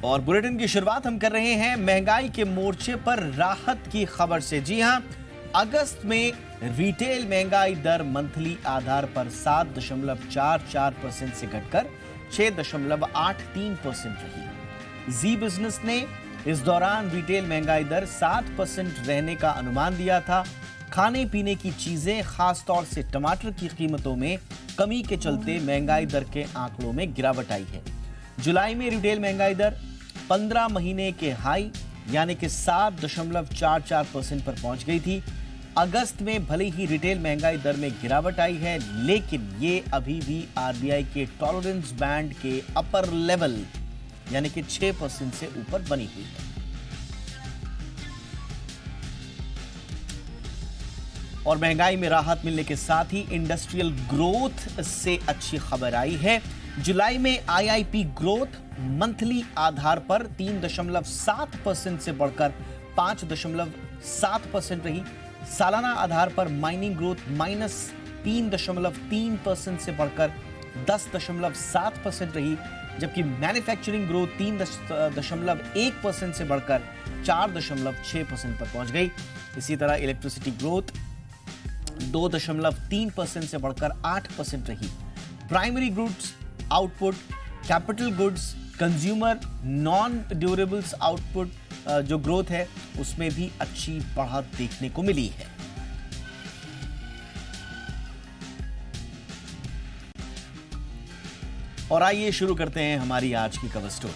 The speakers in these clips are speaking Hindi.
और बुलेटिन की शुरुआत हम कर रहे हैं महंगाई के मोर्चे पर राहत की खबर से। जी हां, अगस्त में रिटेल महंगाई दर मंथली आधार पर 7.44% से घटकर 6.83% रही। जी बिजनेस ने इस दौरान रिटेल महंगाई दर 7% रहने का अनुमान दिया था। खाने पीने की चीजें, खासतौर से टमाटर की कीमतों में कमी के चलते महंगाई दर के आंकड़ों में गिरावट आई है। जुलाई में रिटेल महंगाई दर 15 महीने के हाई यानी कि 7.44% पर पहुंच गई थी। अगस्त में भले ही रिटेल महंगाई दर में गिरावट आई है, लेकिन ये अभी भी आरबीआई के टॉलरेंस बैंड के अपर लेवल यानी कि 6% से ऊपर बनी हुई है। और महंगाई में राहत मिलने के साथ ही इंडस्ट्रियल ग्रोथ से अच्छी खबर आई है। जुलाई में आईआईपी ग्रोथ मंथली आधार पर 3.7% से बढ़कर 5.7% रही। सालाना आधार पर माइनिंग ग्रोथ -3.3% से बढ़कर 10.7% रही, जबकि मैन्युफैक्चरिंग ग्रोथ 3.1% से बढ़कर 4.6% पर पहुंच गई। इसी तरह इलेक्ट्रिसिटी ग्रोथ 2.3% से बढ़कर 8% रही। Primary goods output, capital goods, consumer non durables output जो ग्रोथ है उसमें भी अच्छी बढ़त देखने को मिली है। और आइए शुरू करते हैं हमारी आज की कवर स्टोरी।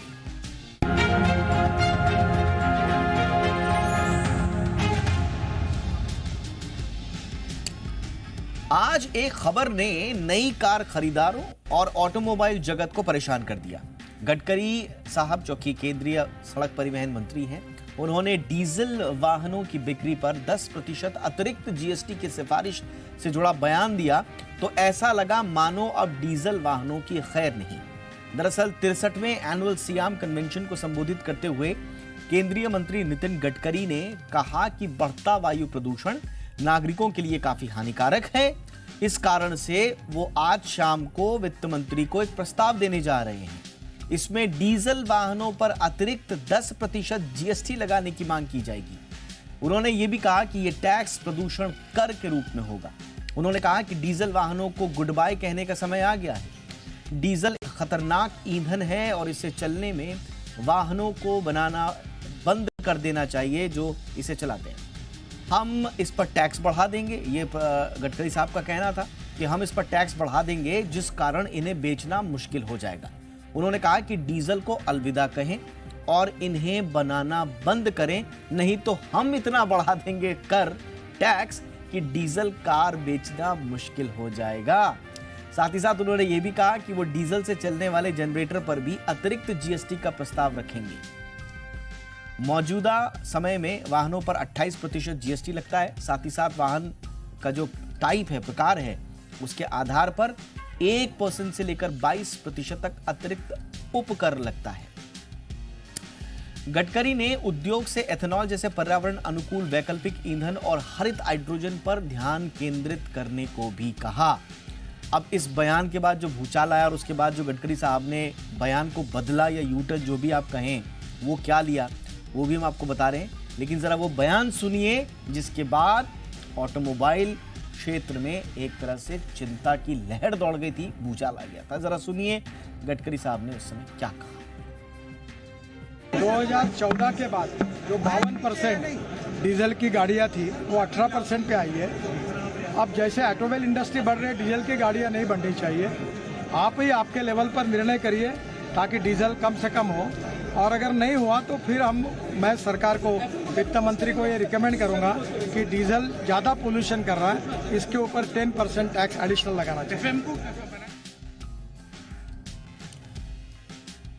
आज एक खबर ने नई कार खरीदारों और ऑटोमोबाइल जगत को परेशान कर दिया। गडकरी साहब जो कि केंद्रीय सड़क परिवहन मंत्री हैं, उन्होंने डीजल वाहनों की बिक्री पर 10% अतिरिक्त जीएसटी की सिफारिश से जुड़ा बयान दिया तो ऐसा लगा मानो अब डीजल वाहनों की खैर नहीं। दरअसल 63वें एनुअल सियाम कन्वेंशन को संबोधित करते हुए केंद्रीय मंत्री नितिन गडकरी ने कहा कि बढ़ता वायु प्रदूषण नागरिकों के लिए काफी हानिकारक है। इस कारण से वो आज शाम को वित्त मंत्री को एक प्रस्ताव देने जा रहे हैं। इसमें डीजल वाहनों पर अतिरिक्त 10% जीएसटी लगाने की मांग की जाएगी। उन्होंने ये भी कहा कि यह टैक्स प्रदूषण कर के रूप में होगा। उन्होंने कहा कि डीजल वाहनों को गुड बाय कहने का समय आ गया है। डीजल खतरनाक ईंधन है और इसे चलने में वाहनों को बनाना बंद कर देना चाहिए जो इसे चलाते हैं। हम इस पर टैक्स बढ़ा देंगे, ये गडकरी साहब का कहना था कि हम इस पर टैक्स बढ़ा देंगे जिस कारण इन्हें बेचना मुश्किल हो जाएगा। उन्होंने कहा कि डीजल को अलविदा कहें और इन्हें बनाना बंद करें, नहीं तो हम इतना बढ़ा देंगे कर टैक्स कि डीजल कार बेचना मुश्किल हो जाएगा। साथ ही साथ उन्होंने ये भी कहा कि वो डीजल से चलने वाले जनरेटर पर भी अतिरिक्त जीएसटी का प्रस्ताव रखेंगे। मौजूदा समय में वाहनों पर 28% जीएसटी लगता है। साथ ही साथ वाहन का जो टाइप है, प्रकार है, उसके आधार पर 1% से लेकर 22% तक अतिरिक्त उपकर लगता है। गडकरी ने उद्योग से एथेनॉल जैसे पर्यावरण अनुकूल वैकल्पिक ईंधन और हरित हाइड्रोजन पर ध्यान केंद्रित करने को भी कहा। अब इस बयान के बाद जो भूचाल आया और उसके बाद जो गडकरी साहब ने बयान को बदला या यूटर्न जो भी आप कहें, वो क्या लिया वो भी हम आपको बता रहे हैं। लेकिन जरा वो बयान सुनिए जिसके बाद ऑटोमोबाइल क्षेत्र में एक तरह से चिंता की लहर दौड़ गई थी, भूचाल आ गया था। जरा सुनिए गडकरी साहब ने उस समय क्या कहा। 2014 के बाद जो 52% डीजल की गाड़ियां थी वो 18% पे आई है। अब जैसे ऑटोमोबाइल इंडस्ट्री बढ़ रही है, डीजल की गाड़ियां नहीं बढ़नी चाहिए। आप ही आपके लेवल पर निर्णय करिए ताकि डीजल कम से कम हो, और अगर नहीं हुआ तो फिर मैं सरकार को, वित्त मंत्री को ये रिकमेंड करूंगा कि डीजल ज़्यादा पोल्यूशन कर रहा है, इसके ऊपर 10% टैक्स एडिशनल लगाना चाहिए।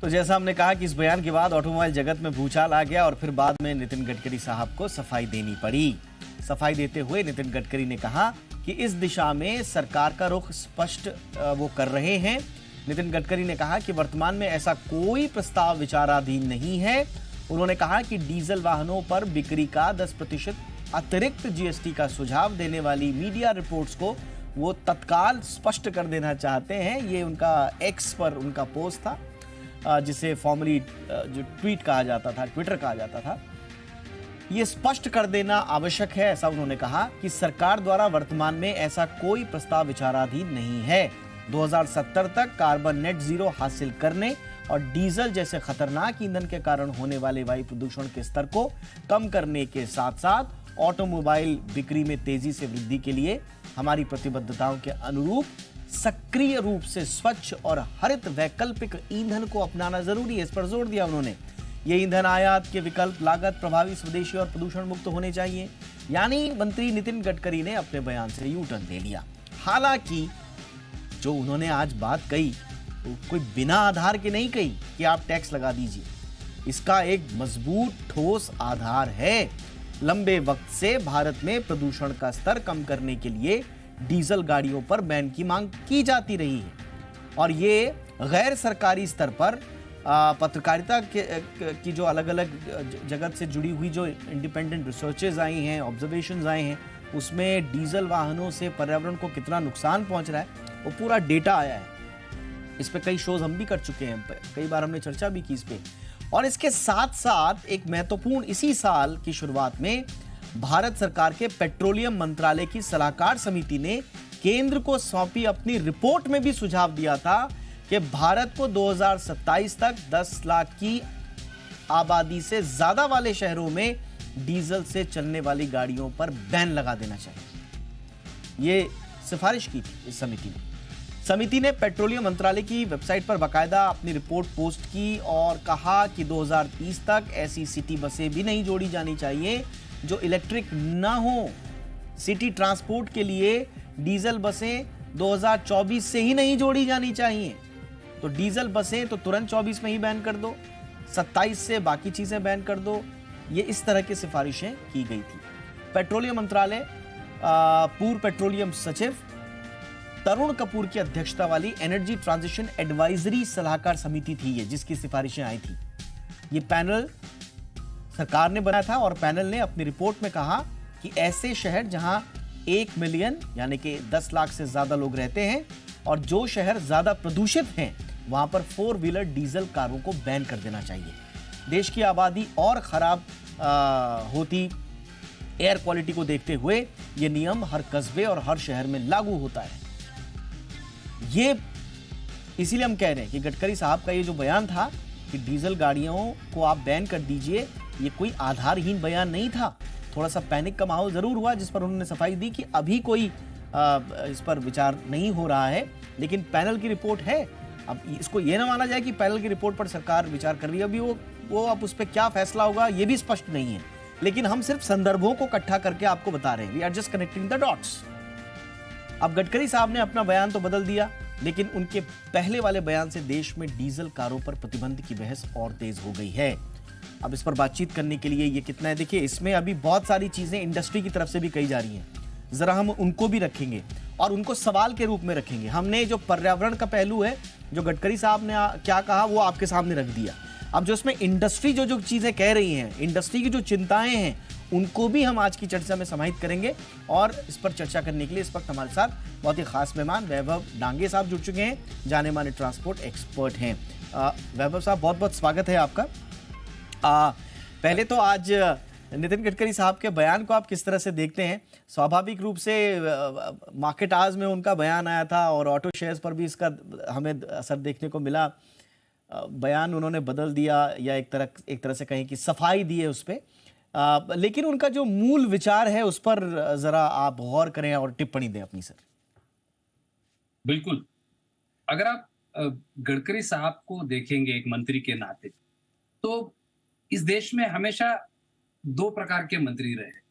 तो जैसा हमने कहा कि इस बयान के बाद ऑटोमोबाइल जगत में भूचाल आ गया और फिर बाद में नितिन गडकरी साहब को सफाई देनी पड़ी। सफाई देते हुए नितिन गडकरी ने कहा कि इस दिशा में सरकार का रुख स्पष्ट वो कर रहे हैं। नितिन गडकरी ने कहा कि वर्तमान में ऐसा कोई प्रस्ताव विचाराधीन नहीं है। उन्होंने कहा कि डीजल वाहनों पर बिक्री का 10% अतिरिक्त जीएसटी का सुझाव देने वाली मीडिया रिपोर्ट्स को वो तत्काल स्पष्ट कर देना चाहते हैं। ये उनका एक्स पर उनका पोस्ट था। जिसे फॉर्मली जो ट्वीट कहा जाता था, ट्विटर कहा जाता था, ये स्पष्ट कर देना आवश्यक है, ऐसा उन्होंने कहा कि सरकार द्वारा वर्तमान में ऐसा कोई प्रस्ताव विचाराधीन नहीं है। 2070 तक कार्बन नेट जीरो हासिल करने और डीजल जैसे खतरनाक ईंधन के कारण होने वाले वायु प्रदूषण के स्तर को कम करने के साथ साथ ऑटोमोबाइल बिक्री में तेजी से वृद्धि के लिए हमारी प्रतिबद्धताओं के अनुरूप सक्रिय रूप से स्वच्छ और हरित वैकल्पिक ईंधन को अपनाना जरूरी है। इस पर जोर दिया उन्होंने। ये ईंधन आयात के विकल्प लागत प्रभावी, स्वदेशी और प्रदूषण मुक्त होने चाहिए। यानी मंत्री नितिन गडकरी ने अपने बयान से यू टर्न ले लिया। हालांकि जो उन्होंने आज बात कही तो कोई बिना आधार के नहीं कही कि आप टैक्स लगा दीजिए। इसका एक मजबूत ठोस आधार है। लंबे वक्त से भारत में प्रदूषण का स्तर कम करने के लिए डीजल गाड़ियों पर बैन की मांग की जाती रही है और ये गैर सरकारी स्तर पर पत्रकारिता की जो अलग अलग जगत से जुड़ी हुई जो इंडिपेंडेंट रिसर्चेज आई हैं, ऑब्जर्वेशंस आए हैं, उसमें डीजल वाहनों से पर्यावरण को कितना नुकसान पहुंच रहा है वो पूरा डेटा आया है। इस पे कई शोज हम भी कर चुके हैं, कई बार हमने चर्चा भी की इस पे। और इसके साथ साथ एक महत्वपूर्ण, इसी साल की शुरुआत में भारत सरकार के पेट्रोलियम मंत्रालय की सलाहकार समिति ने केंद्र को सौंपी अपनी रिपोर्ट में भी सुझाव दिया था कि भारत को 2027 तक 10 लाख की आबादी से ज्यादा वाले शहरों में डीजल से चलने वाली गाड़ियों पर बैन लगा देना चाहिए। ये सिफारिश की थी इस समिति ने। समिति ने पेट्रोलियम मंत्रालय की वेबसाइट पर बाकायदा अपनी रिपोर्ट पोस्ट की और कहा कि 2030 तक ऐसी सिटी बसें भी नहीं जोड़ी जानी चाहिए जो इलेक्ट्रिक ना हो। सिटी ट्रांसपोर्ट के लिए डीजल बसें 2024 से ही नहीं जोड़ी जानी चाहिए। तो डीजल बसें तो तुरंत 24 में ही बैन कर दो, 27 से बाकी चीजें बैन कर दो। ये इस तरह की सिफारिशें की गई थी। पेट्रोलियम मंत्रालय, पूर्व पेट्रोलियम सचिव तरुण कपूर की अध्यक्षता वाली एनर्जी ट्रांजिशन एडवाइजरी सलाहकार समिति थी ये, जिसकी सिफारिशें आई थी। ये पैनल सरकार ने बनाया था और पैनल ने अपनी रिपोर्ट में कहा कि ऐसे शहर जहां 1 मिलियन यानी कि 10 लाख से ज्यादा लोग रहते हैं और जो शहर ज्यादा प्रदूषित हैं वहां पर 4 व्हीलर डीजल कारों को बैन कर देना चाहिए। देश की आबादी और खराब होती एयर क्वालिटी को देखते हुए यह नियम हर कस्बे और हर शहर में लागू होता है। ये इसीलिए हम कह रहे हैं कि गडकरी साहब का ये जो बयान था कि डीजल गाड़ियों को आप बैन कर दीजिए, ये कोई आधारहीन बयान नहीं था। थोड़ा सा पैनिक का माहौल जरूर हुआ, जिस पर उन्होंने सफाई दी कि अभी कोई इस पर विचार नहीं हो रहा है, लेकिन पैनल की रिपोर्ट है। अब इसको ये ना माना जाए कि पैनल की रिपोर्ट पर सरकार विचार कर रही है। अभी वो अब उस पर क्या फैसला होगा ये भी स्पष्ट नहीं है, लेकिन हम सिर्फ संदर्भों को इकट्ठा करके आपको बता रहे हैं। We are just connecting the dots. अब गडकरी साहब ने अपना बयान तो बदल दिया, लेकिन उनके पहले वाले बयान से देश में डीजल कारों पर प्रतिबंध की बहस और तेज हो गई है। अब इस पर बातचीत करने के लिए ये कितना है, देखिए इसमें अभी बहुत सारी चीजें इंडस्ट्री की तरफ से भी कही जा रही हैं। जरा हम उनको भी रखेंगे और उनको सवाल के रूप में रखेंगे। हमने जो पर्यावरण का पहलू है, जो गडकरी साहब ने क्या कहा, वो आपके सामने रख दिया। अब जो इसमें इंडस्ट्री जो चीजें कह रही हैं, इंडस्ट्री की जो चिंताएं हैं, उनको भी हम आज की चर्चा में समाहित करेंगे। और इस पर चर्चा करने के लिए इस वक्त हमारे साथ बहुत ही खास मेहमान वैभव डांगे साहब जुड़ चुके हैं, जाने माने ट्रांसपोर्ट एक्सपर्ट हैं। वैभव साहब, बहुत बहुत स्वागत है आपका। पहले तो आज नितिन गडकरी साहब के बयान को आप किस तरह से देखते हैं? स्वाभाविक रूप से मार्केट आज में उनका बयान आया था और ऑटो शेयर्स पर भी इसका हमें असर देखने को मिला। बयान उन्होंने बदल दिया या एक तरह से कहें कि सफाई दी है उस पर, लेकिन उनका जो मूल विचार है उस पर जरा आप गौर करें और टिप्पणी दें अपनी। सर बिल्कुल, अगर आप गडकरी साहब को देखेंगे एक मंत्री के नाते, तो इस देश में हमेशा 2 प्रकार के मंत्री रहे।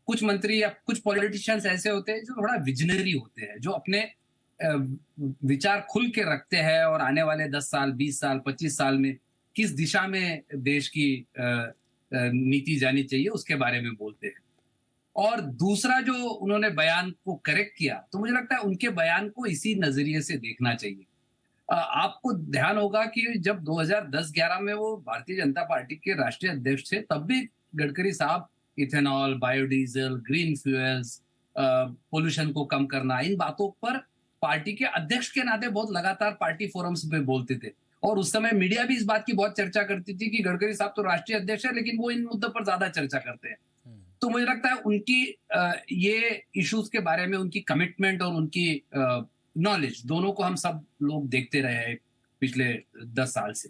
कुछ मंत्री या कुछ पॉलिटिशियंस ऐसे होते हैं जो थोड़ा विजनरी होते हैं, जो अपने विचार खुल के रखते हैं और आने वाले 10 साल, 20 साल, 25 साल में किस दिशा में देश की नीति जानी चाहिए उसके बारे में बोलते हैं। और दूसरा जो उन्होंने बयान को करेक्ट किया, तो मुझे लगता है उनके बयान को इसी नजरिए से देखना चाहिए। आपको ध्यान होगा कि जब 2010-11 में वो भारतीय जनता पार्टी के राष्ट्रीय अध्यक्ष थे, तब भी गडकरी साहब ethanol, biodiesel, green fuels, pollution को कम करना, इन बातों पर पार्टी के अध्यक्ष के नाते बहुत लगातार पार्टी फोरम्स पे बोलते थे। और उस समय मीडिया भी इस बात की बहुत चर्चा करती थी कि गडकरी साहब तो राष्ट्रीय अध्यक्ष है, लेकिन वो इन मुद्दों पर ज्यादा चर्चा करते हैं। तो मुझे लगता है उनकी ये इश्यूज के बारे में उनकी कमिटमेंट और उनकी नॉलेज दोनों को हम सब लोग देखते रहे हैं पिछले 10 साल से।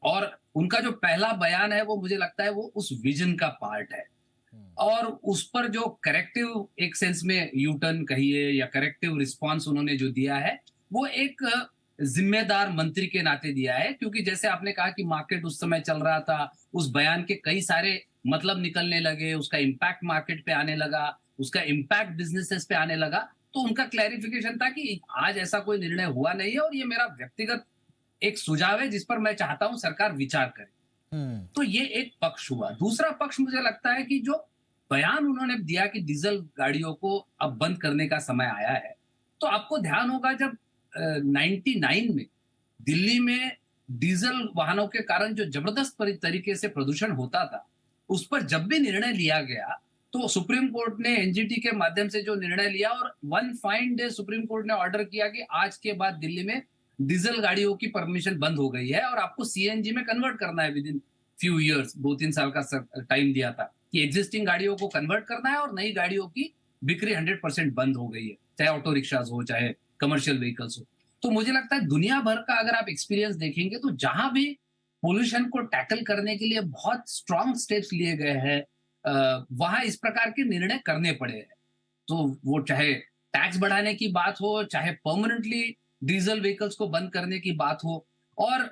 और उनका जो पहला बयान है वो मुझे लगता है वो उस विजन का पार्ट है। और उस पर जो करेक्टिव एक सेंस में यू टर्न कहिए या करेक्टिव रिस्पांस उन्होंने जो दिया है वो एक जिम्मेदार मंत्री के नाते दिया है, क्योंकि जैसे आपने कहा कि मार्केट उस समय चल रहा था, उस बयान के कई सारे मतलब निकलने लगे, उसका इम्पैक्ट मार्केट पे आने लगा, उसका इम्पैक्ट बिजनेसेस पे आने लगा। तो उनका क्लैरिफिकेशन था कि आज ऐसा कोई निर्णय हुआ नहीं है और ये मेरा व्यक्तिगत एक सुझाव है जिस पर मैं चाहता हूं सरकार विचार करे। तो ये एक पक्ष हुआ। दूसरा पक्ष मुझे लगता है कि जो बयान उन्होंने दिया कि डीजल गाड़ियों को अब बंद करने का समय आया है, तो आपको ध्यान होगा जब 99 में दिल्ली में डीजल वाहनों के कारण जो जबरदस्त तरीके से प्रदूषण होता था, उस पर जब भी निर्णय लिया गया तो सुप्रीम कोर्ट ने एनजीटी के माध्यम से जो निर्णय लिया और one fine day supreme court ने ऑर्डर किया कि आज के बाद दिल्ली में डीजल गाड़ियों की परमिशन बंद हो गई है और आपको सीएनजी में कन्वर्ट करना है विद इन फ्यू ईयर्स। 2-3 साल का टाइम दिया था कि एग्जिस्टिंग गाड़ियों को कन्वर्ट करना है और नई गाड़ियों की बिक्री 100% बंद हो गई है, चाहे ऑटो रिक्शाज हो चाहे कमर्शियल व्हीकल्स हो। तो मुझे लगता है दुनिया भर का अगर आप एक्सपीरियंस देखेंगे तो जहां भी पोल्यूशन को टैकल करने के लिए बहुत स्ट्रांग स्टेप्स लिए गए हैं, वहां इस प्रकार के निर्णय करने पड़े हैं। तो वो चाहे टैक्स बढ़ाने की बात हो, चाहे परमानेंटली डीजल व्हीकल्स को बंद करने की बात हो। और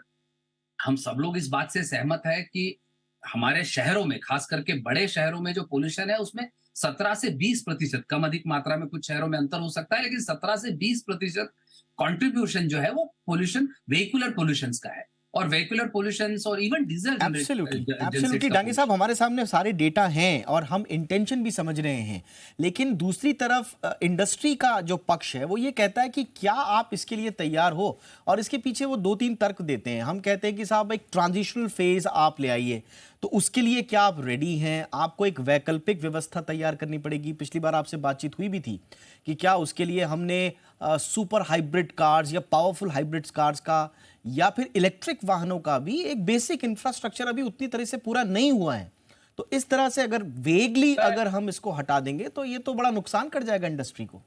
हम सब लोग इस बात से सहमत है कि हमारे शहरों में, खास करके बड़े शहरों में जो पोल्यूशन है उसमें 17 से 20%, कम अधिक मात्रा में कुछ शहरों में अंतर हो सकता है, लेकिन 17 से 20% कंट्रीब्यूशन जो है वो पोल्यूशन वेहिकुलर पोल्यूशन का है। और वेहिकुलर पोल्यूशन और इवन डीजल एब्सोल्युटली डांगे साहब, हमारे सामने सारे डेटा हैं और हम इंटेंशन भी समझ रहे हैं, लेकिन दूसरी तरफ इंडस्ट्री का जो पक्ष है वो ये कहता है कि क्या आप इसके लिए तैयार हो, और इसके पीछे वो 2-3 तर्क देते हैं। हम कहते हैं कि साहब एक ट्रांजिशनल फेज आप ले आइए, तो उसके लिए क्या आप रेडी हैं? आपको एक वैकल्पिक व्यवस्था तैयार करनी पड़ेगी। पिछली बार आपसे बातचीत हुई भी थी कि क्या उसके लिए हमने सुपर हाइब्रिड कार्स या पावरफुल हाइब्रिड कार्स का या फिर इलेक्ट्रिक वाहनों का भी एक बेसिक इंफ्रास्ट्रक्चर अभी उतनी तरह से पूरा नहीं हुआ है। तो इस तरह से अगर वेगली अगर हम इसको हटा देंगे तो ये तो बड़ा नुकसान कर जाएगा इंडस्ट्री को।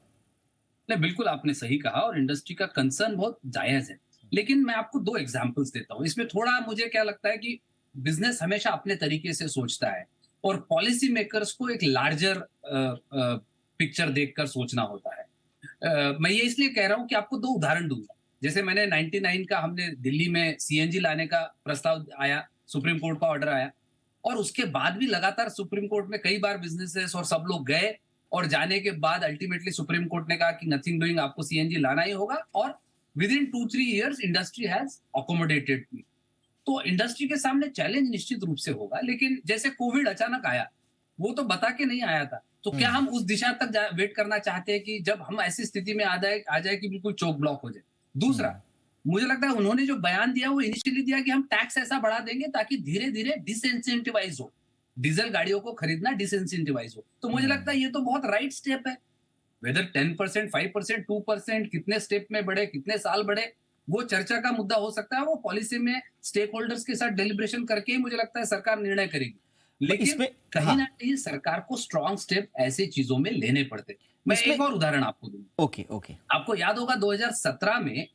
नहीं, बिल्कुल आपने सही कहा और इंडस्ट्री का कंसर्न बहुत जायज है, लेकिन मैं आपको 2 एग्जांपल्स देता हूं। इसमें थोड़ा मुझे क्या लगता है कि बिजनेस हमेशा अपने तरीके से सोचता है और पॉलिसी मेकर्स को एक लार्जर पिक्चर देखकर सोचना होता है। मैं ये इसलिए कह रहा हूं कि आपको 2 उदाहरण दूंगा। जैसे मैंने 99 का हमने दिल्ली में सीएनजी लाने का प्रस्ताव आया, सुप्रीम कोर्ट का ऑर्डर आया और उसके बाद भी लगातार सुप्रीम कोर्ट में कई बार बिजनेसेस और सब लोग गए और जाने के बाद अल्टीमेटली सुप्रीम कोर्ट ने कहा कि नथिंग डूइंग, आपको सीएनजी लाना ही होगा और within 2-3 years industry has accommodated me. तो इंडस्ट्री के सामने चैलेंज निश्चित रूप से होगा, लेकिन जैसे कोविड अचानक आया, वो तो बता के नहीं आया था। तो क्या हम उस दिशा तक वेट करना चाहते हैं कि जब हम ऐसी स्थिति में आ जाए कि बिल्कुल चोक ब्लॉक हो जाए? दूसरा, मुझे लगता है उन्होंने जो बयान दिया वो इनिशियली दिया कि हम टैक्स ऐसा बढ़ा देंगे ताकि धीरे धीरे डिसइंसेंटिवाइज हो, डीजल गाड़ियों को खरीदना डिसइंसेंटिवाइज हो। तो मुझे लगता है ये तो बहुत राइट स्टेप है। वेदर 10%, 5%, 2% कितने स्टेप में बढ़े, कितने साल बढ़े, वो चर्चा का मुद्दा हो सकता है। वो पॉलिसी में स्टेक होल्डर्स के साथ डेलिब्रेशन करके ही मुझे लगता है सरकार निर्णय करेगी। लेकिन कहीं ना कहीं सरकार को स्ट्रॉन्ग स्टेप ऐसे चीजों में लेने पड़ते। मैं एक और उदाहरण आपको दूंगा। ओके। आपको याद होगा 2017 में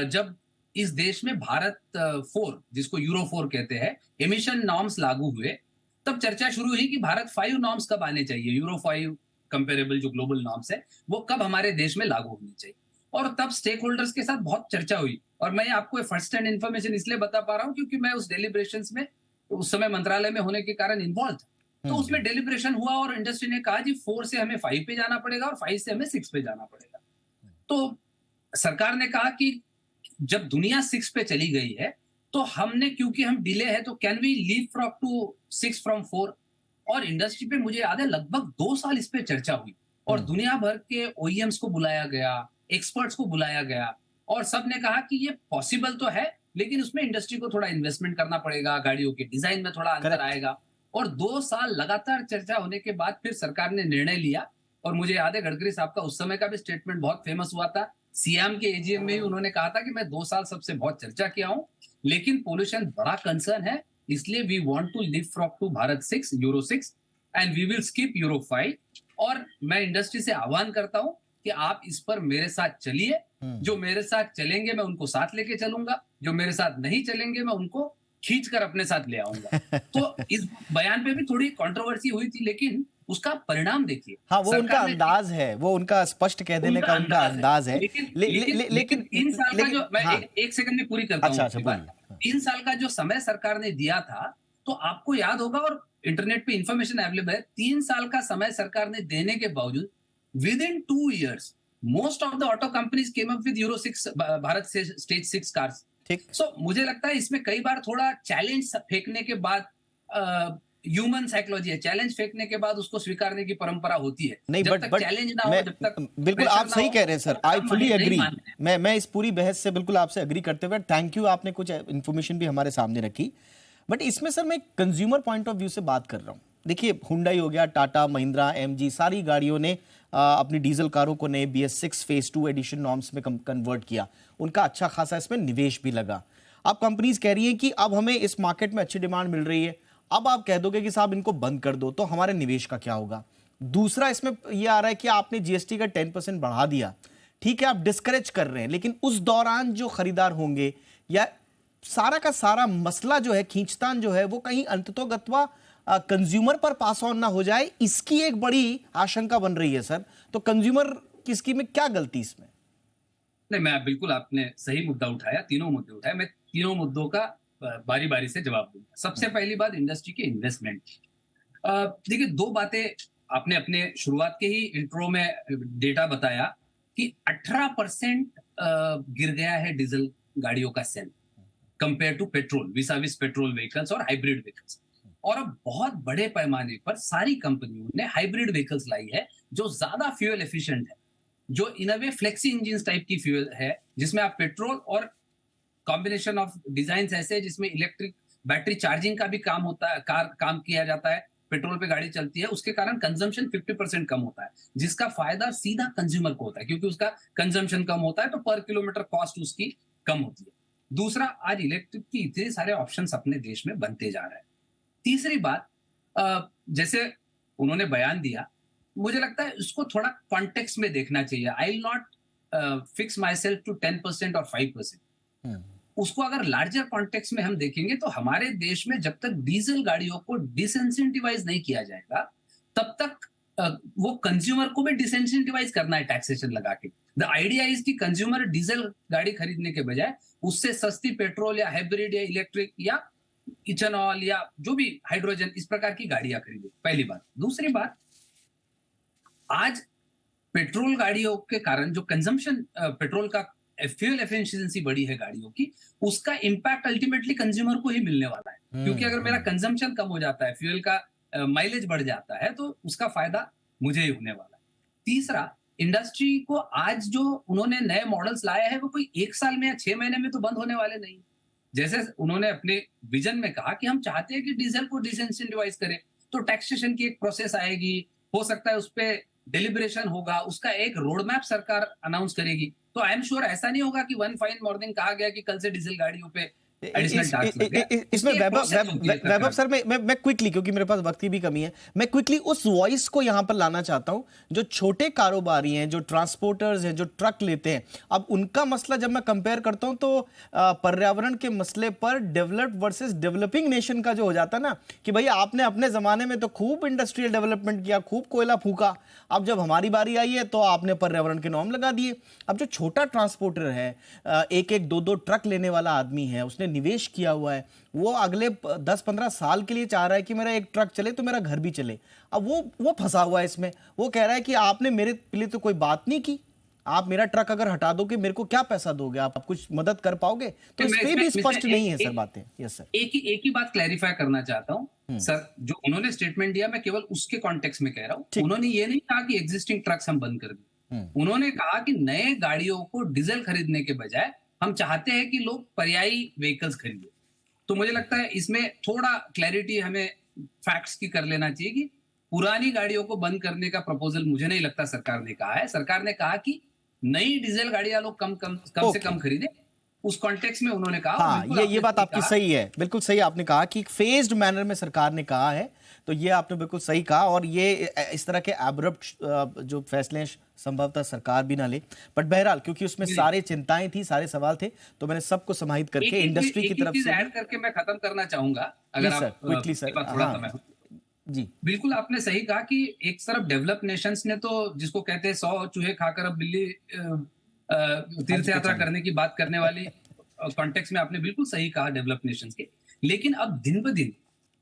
जब इस देश में भारत 4, जिसको यूरो 4 कहते हैं, एमिशन नॉर्म्स लागू हुए, तब चर्चा शुरू हुई कि भारत 5 नॉर्म्स कब आने चाहिए, यूरो 5 कंपेरेबल जो ग्लोबल नॉर्म्स है वो कब हमारे देश में लागू होनी चाहिए। और तब स्टेक होल्डर्स के साथ बहुत चर्चा हुई और मैं आपको फर्स्ट हैंड इन्फॉर्मेशन इसलिए बता पा रहा हूं क्योंकि मैं उस डेलिब्रेशंस में उस समय मंत्रालय में होने के कारण इन्वॉल्व था। तो उसमें डेलिब्रेशन हुआ और इंडस्ट्री ने कहा जी 4 से हमें 5 पे जाना पड़ेगा और 5 से हमें 6 पे जाना पड़ेगा। तो सरकार ने कहा कि जब दुनिया 6 पे चली गई है तो हमने, क्योंकि हम डिले है, तो can we leave from to 6 from 4। और इंडस्ट्री पे मुझे याद है लगभग 2 साल इस पे चर्चा हुई और दुनिया भर के ओईएम्स को बुलाया गया, एक्सपर्ट्स को बुलाया गया और सब ने कहा कि ये पॉसिबल तो है लेकिन उसमें इंडस्ट्री को थोड़ा इन्वेस्टमेंट करना पड़ेगा, गाड़ियों के डिजाइन में थोड़ा अंतर आएगा। और 2 साल लगातार चर्चा होने के बाद फिर सरकार ने निर्णय लिया और मुझे याद है गडकरी साहब का उस समय का भी स्टेटमेंट बहुत फेमस हुआ था, सियाम के एजीएम में ही उन्होंने कहा था कि मैं 2 साल सबसे बहुत चर्चा किया हूं, लेकिन पोल्यूशन बड़ा कंसर्न है, इसलिए we want to live from to Bharat 6 euro 6 and we will skip euro 5। और मैं इंडस्ट्री से आह्वान करता हूं कि आप इस पर मेरे साथ चलिए, जो मेरे साथ चलेंगे मैं उनको साथ लेके चलूंगा, जो मेरे साथ नहीं चलेंगे मैं उनको खींच कर अपने साथ ले आऊंगा। तो इस बयान पे भी थोड़ी कंट्रोवर्सी हुई थी, लेकिन उसका परिणाम देखिए। हाँ, वो उनका अंदाज है, वो उनका स्पष्ट कह देने का उनका अंदाज है। लेकिन 3 साल का जो मैं हाँ, एक सेकंड में पूरी करता हूँ अच्छा, बोलिए। 3 साल का जो समय सरकार ने दिया था, तो आपको याद होगा और इंटरनेट पे इंफॉर्मेशन अवेलेबल है, 3 साल का समय सरकार ने देने के बावजूद with in 2 years most of the auto companies came up with euro 6 Bharat से स्टेज 6 कार्स। ठीक। सो मुझे लगता है इसमें कई बार थोड़ा चैलेंज फेंकने के बाद ह्यूमन साइकोलॉजी है, चैलेंज फेंकने के बाद उसको स्वीकारने की परंपरा होती है। नहीं, जब तक चैलेंज ना हो, जब तक बिल्कुल आप सही कह रहे हैं सर, आई फुली एग्री। मैं इस पूरी बहस से बिल्कुल आपसे एग्री करते हुए, थैंक यू, आपने कुछ इन्फॉर्मेशन भी हमारे सामने रखी। बट इसमें सर मैं कंज्यूमर पॉइंट ऑफ व्यू से बात कर रहा हूँ। देखिए, हुंडई हो गया, टाटा, महिंद्रा, एमजी, सारी गाड़ियों ने अपनी डीजल कारों को नए BS6 फेज 2 एडिशन नॉर्म्स में कन्वर्ट किया। उनका अच्छा खासा इसमें निवेश भी लगा। अब कंपनीज कह रही हैं कि अब हमें इस मार्केट में अच्छी डिमांड मिल रही है, अब आप कह दोगे कि साहब इनको बंद कर दो, तो हमारे निवेश का क्या होगा। दूसरा इसमें यह आ रहा है कि आपने GST का 10% बढ़ा दिया, ठीक है, आप डिस्करेज कर रहे हैं, लेकिन उस दौरान जो खरीदार होंगे या सारा का सारा मसला जो है, खींचतान जो है, वो कहीं अंततोगत्वा कंज्यूमर पर पास ऑन ना हो जाए, इसकी एक बड़ी आशंका बन रही है सर। तो कंज्यूमर किसकी में क्या गलती इसमें? नहीं, मैं बिल्कुल, आपने सही मुद्दा उठाया, तीनों मुद्दे उठाए, मैं तीनों मुद्दों का बारी बारी से जवाब दूंगा। सबसे पहली बात इंडस्ट्री के इन्वेस्टमेंट। देखिए, 2 बातें आपने अपने शुरुआत के ही इंट्रो में डेटा बताया कि 18% गिर गया है डीजल गाड़ियों का sale compare to petrol, vis-a-vis petrol vehicles और हाइब्रिड व्हीकल्स। और अब बहुत बड़े पैमाने पर सारी कंपनियों ने हाइब्रिड व्हीकल्स लाई है, जो ज्यादा फ्यूल एफिशिएंट है, जो इन अ वे फ्लेक्सी इंजिन टाइप की फ्यूल है, जिसमें आप पेट्रोल और कॉम्बिनेशन ऑफ डिजाइन ऐसे है जिसमें इलेक्ट्रिक बैटरी चार्जिंग का भी काम होता है, काम किया जाता है, पेट्रोल पे गाड़ी चलती है, उसके कारण कंजम्पशन 50% कम होता है, जिसका फायदा सीधा कंज्यूमर को होता है, क्योंकि उसका कंजम्पशन कम होता है तो पर किलोमीटर कॉस्ट उसकी कम होती है। दूसरा, आज इलेक्ट्रिक की इतने सारे ऑप्शंस अपने देश में बनते जा रहे हैं। तीसरी बात, जैसे उन्होंने बयान दिया, मुझे लगता है उसको थोड़ा कॉन्टेक्स्ट में देखना चाहिए। I will not fix my self to 10% और 5%। उसको अगर लार्जर कॉन्टेक्स्ट में हम देखेंगे तो हमारे देश में जब तक डीजल गाड़ियों को डिसइंसेंटिवाइज नहीं किया जाएगा, तब तक वो कंज्यूमर को भी डिसइंसेंटिवाइज करना है टैक्सेशन लगा के। द आइडिया इज कि कंज्यूमर डीजल गाड़ी खरीदने के बजाय उससे सस्ती पेट्रोल या हाइब्रिड या इलेक्ट्रिक या इथेनॉल या जो भी हाइड्रोजन, इस प्रकार की गाड़ियां खरीदे। पहली बात। दूसरी बात, आज पेट्रोल गाड़ियों के कारण जो कंजम्पशन पेट्रोल का फ्यूल एफिशिएंसी बढ़ी है गाड़ियों की, उसका इंपैक्ट अल्टीमेटली कंज्यूमर को ही मिलने वाला है। क्योंकि अगर मेरा कंजम्पशन कम हो जाता है, फ्यूल का माइलेज बढ़ जाता है, तो उसका फायदा मुझे ही होने वाला है। तीसरा, इंडस्ट्री को आज जो उन्होंने नए मॉडल्स लाए हैं, वो कोई 1 साल में या 6 महीने में तो बंद होने वाले नहीं। जैसे उन्होंने अपने विजन में कहा कि हम चाहते हैं कि डीजल को डिसइंसेंटिवाइज करें, तो टैक्सेशन की एक प्रोसेस आएगी, हो सकता है उस पर डिलिब्रेशन होगा, उसका एक रोड मैप सरकार अनाउंस करेगी। तो आई एम श्योर ऐसा नहीं होगा कि वन फाइन मॉर्निंग कहा गया कि कल से डीजल गाड़ियों पे इसमें वैभव सर, मैं क्विकली, क्योंकि मेरे पास वक्त की भी कमी है, मैं क्विकली उस वॉइस को यहां पर लाना चाहता हूं जो छोटे कारोबारी हैं, जो ट्रांसपोर्टर्स हैं, जो ट्रक लेते हैं। अब उनका मसला जब मैं कंपेयर करता हूं तो पर्यावरण के मसले पर डेवलप्ड वर्सेस डेवलपिंग नेशन का जो हो जाता है ना, कि भाई आपने अपने जमाने में तो खूब इंडस्ट्रियल डेवलपमेंट किया, खूब कोयला फूका, अब जब हमारी बारी आई है तो आपने पर्यावरण के नॉर्म लगा दिए। अब जो छोटा ट्रांसपोर्टर है, एक एक 2-2 ट्रक लेने वाला आदमी है, उसने निवेश किया हुआ है, वो अगले 10-15 साल के लिए चाह रहा है कि मेरा एक ट्रक चले तो मेरा घर भी चले। अब वो फंसा हुआ है इसमें। वो कह रहा है कि आपने मेरे लिए तो कोई बात नहीं की, आप मेरा ट्रक अगर हटा दोगे मेरे को क्या पैसा दोगे, आप कुछ मदद कर पाओगे? तो इस पे भी स्पष्ट नहीं है सर बातें। यस सर, एक ही बात क्लैरिफाई करना चाहता हूं सर, जो उन्होंने स्टेटमेंट दिया, मैं केवल उसके कॉन्टेक्स्ट में कह रहा हूं। उन्होंने ये नहीं कहा कि एग्जिस्टिंग ट्रक्स हम बंद कर दें। उन्होंने कहा कि नए गाड़ियों को डीजल खरीदने के बजाय हम चाहते हैं कि लोग पर्यायी व्हीकल्स खरीदें। तो मुझे लगता है इसमें थोड़ा क्लैरिटी हमें फैक्ट्स की कर लेना चाहिए कि पुरानी गाड़ियों को बंद करने का प्रपोजल मुझे नहीं लगता सरकार ने कहा है। सरकार ने कहा कि नई डीजल गाड़ियां लोग कम कम कम से ओके। कम खरीदे, उस कॉन्टेक्स्ट में उन्होंने कहा। और हाँ, बिल्कुल ये आपने बात सही आपकी कहा। सही है, बिल्कुल सही आपने कहा कि फेज्ड मैनर में सरकार ने कहा है, तो ये आपने बिल्कुल सही कहा। और ये इस तरह के एब्रप्ट जो फैसले हैं, संभवतः सरकार भी ना ले, बट बहरहाल क्योंकि उसमें जी। सारे चिंताएं थी, सारे सवाल थे, तो मैंने सबको समाहित करके इंडस्ट्री की एक ही तरफ चीज से ऐड करके मैं खत्म करना चाहूंगा, अगर प्लीज सर, आप क्विकली के सर। पास थोड़ा हाँ समय हो। जी, बिल्कुल आपने सही कहा कि एक तरफ डेवलप नेशंस ने तो, जिसको कहते हैं 100 चूहे खाकर अब बिल्ली तीर्थ हज पे यात्रा चली। करने की बात करने वाली कॉन्टेक्स्ट में आपने बिल्कुल सही कहा डेवलप नेशंस के। लेकिन अब दिन ब दिन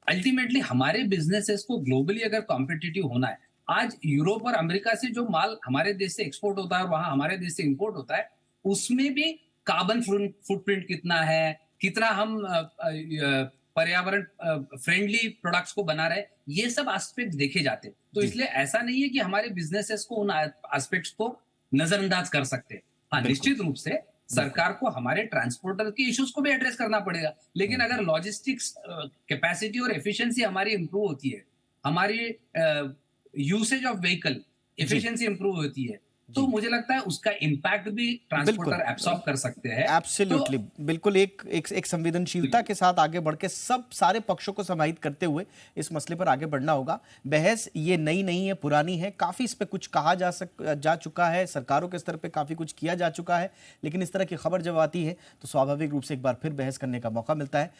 अल्टीमेटली हमारे बिजनेसेस को ग्लोबली अगर कॉम्पिटिटिव होना है, आज यूरोप और अमेरिका से जो माल हमारे देश से एक्सपोर्ट होता है और वहां हमारे देश से इंपोर्ट होता है, उसमें भी कार्बन फुटप्रिंट कितना है, कितना हम पर्यावरण फ्रेंडली प्रोडक्ट्स को बना रहे, ये सब एस्पेक्ट देखे जाते हैं। तो जी। इसलिए ऐसा नहीं है कि हमारे बिजनेसेस को उन एस्पेक्ट्स को नजरअंदाज कर सकते हैं। हाँ, बिल्कुल निश्चित रूप से सरकार को हमारे ट्रांसपोर्टर के इश्यूज को भी एड्रेस करना पड़ेगा। लेकिन अगर लॉजिस्टिक्स कैपेसिटी और एफिशिएंसी हमारी इंप्रूव होती है, हमारी usage of vehicle efficiency improve होती है, तो जी। मुझे लगता है उसका इम्पैक्ट भी बिल्कुल ट्रांसपोर्टर एब्सॉर्ब कर सकते हैं। एब्सोल्युटली, बिल्कुल एक संवेदनशीलता के साथ आगे बढ़ के सब सारे पक्षों को समाहित करते हुए इस मसले पर आगे बढ़ना होगा। बहस ये नई नहीं है, पुरानी है, काफी इस पे कुछ कहा जा चुका है, सरकारों के स्तर पे काफी कुछ किया जा चुका है, लेकिन इस तरह की खबर जब आती है तो स्वाभाविक रूप से एक बार फिर बहस करने का मौका मिलता है।